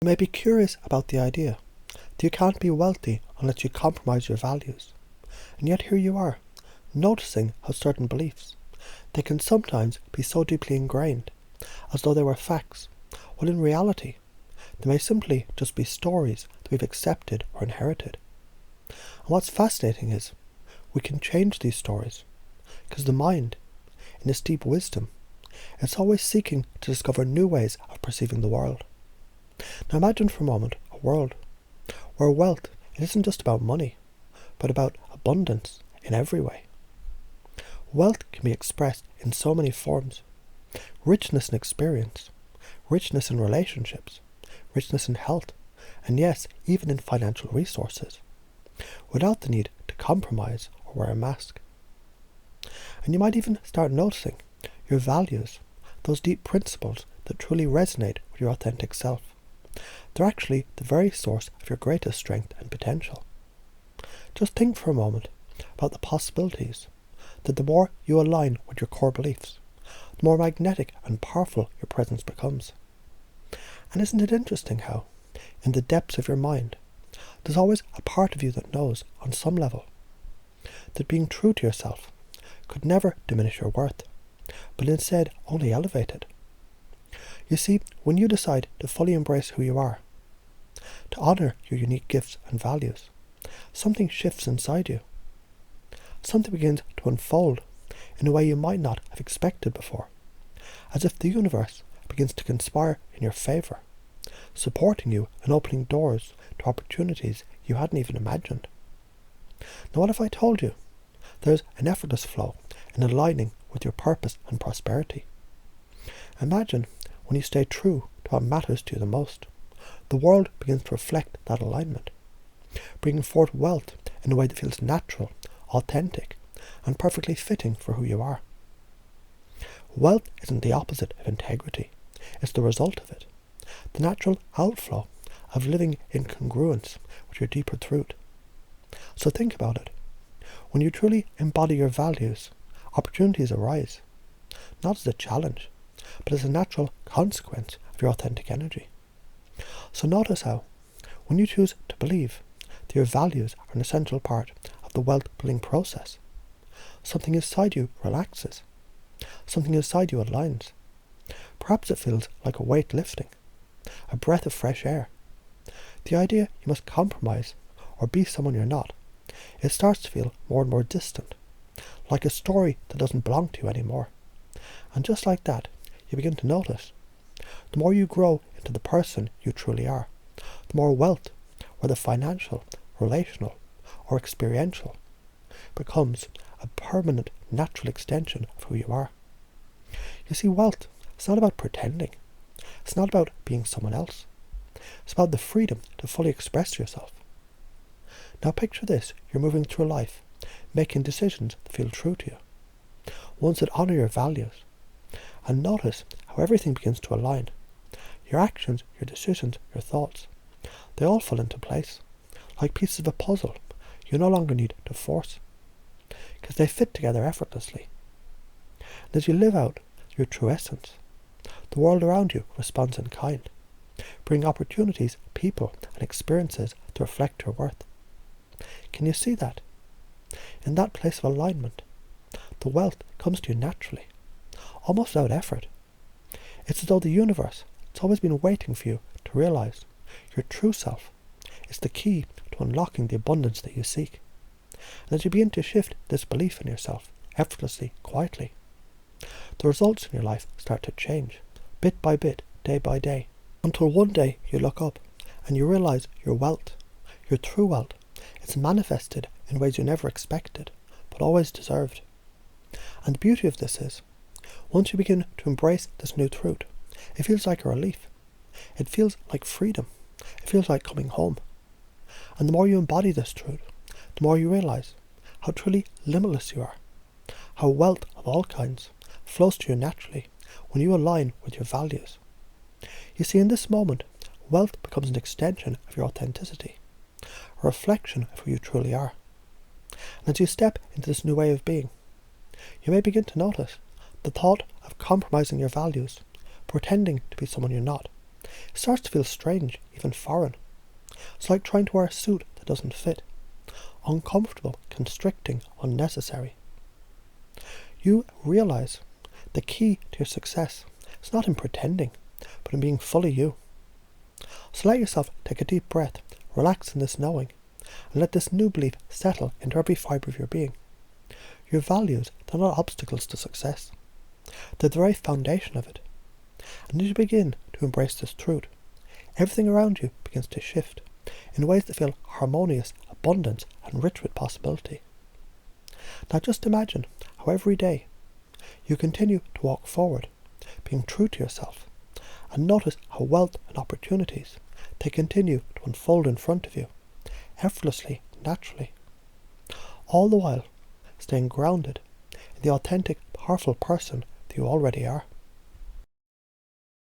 You may be curious about the idea that you can't be wealthy unless you compromise your values. And yet here you are, noticing how certain beliefs, they can sometimes be so deeply ingrained, as though they were facts, when in reality, they may simply just be stories that we've accepted or inherited. And what's fascinating is, we can change these stories, because the mind, in its deep wisdom, is always seeking to discover new ways of perceiving the world. Now imagine for a moment a world where wealth isn't just about money, but about abundance in every way. Wealth can be expressed in so many forms. Richness in experience, richness in relationships, richness in health, and yes, even in financial resources, without the need to compromise or wear a mask. And you might even start noticing your values, those deep principles that truly resonate with your authentic self. They're actually the very source of your greatest strength and potential. Just think for a moment about the possibilities that the more you align with your core beliefs, the more magnetic and powerful your presence becomes. And isn't it interesting how, in the depths of your mind, there's always a part of you that knows, on some level, that being true to yourself could never diminish your worth, but instead only elevate it. You see, when you decide to fully embrace who you are, to honour your unique gifts and values, something shifts inside you. Something begins to unfold in a way you might not have expected before, as if the universe begins to conspire in your favour, supporting you and opening doors to opportunities you hadn't even imagined. Now what if I told you there's an effortless flow in aligning with your purpose and prosperity? Imagine when you stay true to what matters to you the most, the world begins to reflect that alignment, bringing forth wealth in a way that feels natural, authentic, and perfectly fitting for who you are. Wealth isn't the opposite of integrity, it's the result of it, the natural outflow of living in congruence with your deeper truth. So think about it. When you truly embody your values, opportunities arise, not as a challenge, but as a natural consequence of your authentic energy. So notice how, when you choose to believe that your values are an essential part of the wealth-building process, something inside you relaxes, something inside you aligns. Perhaps it feels like a weight lifting, a breath of fresh air. The idea you must compromise or be someone you're not, it starts to feel more and more distant, like a story that doesn't belong to you anymore. And just like that, you begin to notice, the more you grow into the person you truly are, the more wealth, whether financial, relational, or experiential, becomes a permanent, natural extension of who you are. You see, wealth, it's not about pretending. It's not about being someone else. It's about the freedom to fully express yourself. Now picture this, you're moving through life, making decisions that feel true to you, ones that honour your values, and notice how everything begins to align. Your actions, your decisions, your thoughts, they all fall into place, like pieces of a puzzle you no longer need to force, because they fit together effortlessly. And as you live out your true essence, the world around you responds in kind, bringing opportunities, people, and experiences to reflect your worth. Can you see that? In that place of alignment, the wealth comes to you naturally, almost without effort. It's as though the universe has always been waiting for you to realize your true self is the key to unlocking the abundance that you seek. And as you begin to shift this belief in yourself effortlessly, quietly, the results in your life start to change, bit by bit, day by day, until one day you look up and you realize your wealth, your true wealth, is manifested in ways you never expected, but always deserved. And the beauty of this is, once you begin to embrace this new truth, it feels like a relief. It feels like freedom. It feels like coming home. And the more you embody this truth, the more you realize how truly limitless you are, how wealth of all kinds flows to you naturally when you align with your values. You see, in this moment, wealth becomes an extension of your authenticity, a reflection of who you truly are. And as you step into this new way of being, you may begin to notice the thought of compromising your values, pretending to be someone you're not, It starts to feel strange, even foreign. It's like trying to wear a suit that doesn't fit. Uncomfortable, constricting, unnecessary. You realize the key to your success is not in pretending, but in being fully you. So let yourself take a deep breath, relax in this knowing, and let this new belief settle into every fibre of your being. Your values, they're not obstacles to success. They're the very foundation of it. And as you begin to embrace this truth, everything around you begins to shift in ways that feel harmonious, abundant, and rich with possibility. Now just imagine how every day you continue to walk forward, being true to yourself, and notice how wealth and opportunities, they continue to unfold in front of you, effortlessly, naturally, all the while staying grounded in the authentic, powerful person that you already are.